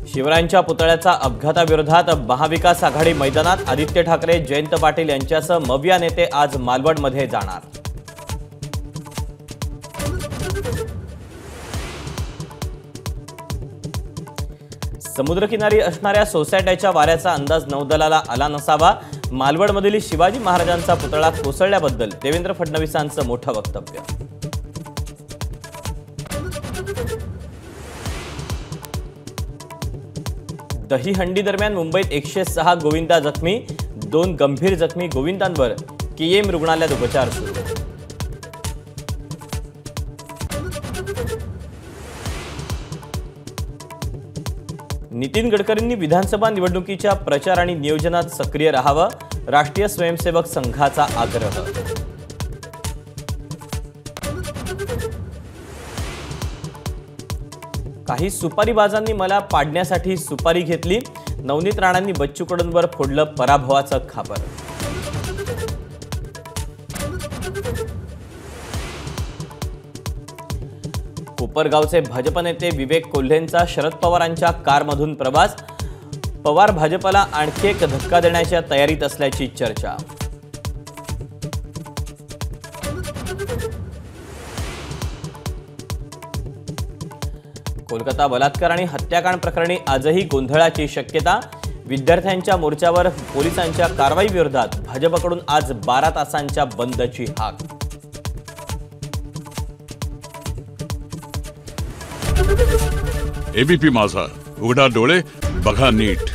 शिवरायांच्या पुतळ्याचा अपघाताविरोधात महाविकास आघाडी मैदानात आदित्य ठाकरे, जयंत पाटील यांच्यासह मविया नेते आज मालवणमध्ये जाणार। समुद्रकिनारी असणाऱ्या सोसायट्याच्या वाऱ्याचा अंदाज नौदलाला आला नसावा। मालवणमधील शिवाजी महाराजांचा पुतळा कोसळल्याबद्दल देवेंद्र फडणवीसांचं मोठं वक्तव्य। दहीहंडी दरम्यान मुंबईत 106 गोविंदा जखमी, 2 गंभीर जखमी गोविंदांवर केईएम रुग्णालयात उपचार सुरू। नितीन गडकरींनी विधानसभा निवडणुकीच्या प्रचार आणि नियोजनात सक्रिय राहावं, राष्ट्रीय स्वयंसेवक संघाचा आग्रह। काही सुपारीबाजांनी मला पाडण्यासाठी सुपारी घेतली, नवनीत राणांनी बच्चू कडूंवर फोडलं पराभवाचं खापर। कोपरगावचे भाजप नेते विवेक कोल्हेंचा शरद पवारांच्या कारमधून प्रवास, पवार भाजपला आणखी एक धक्का देण्याच्या तयारीत असल्याची चर्चा। कोलकाता बलात्कार आणि हत्याकांड प्रकरणी आजही गोंधळाची शक्यता, विद्यार्थ्यांच्या मोर्चावर पोलिसांच्या कारवाईविरोधात भाजपकडून आज 12 तासांच्या बंदची हाक। एबीपी माझा, उघडा डोळे बघा नीट।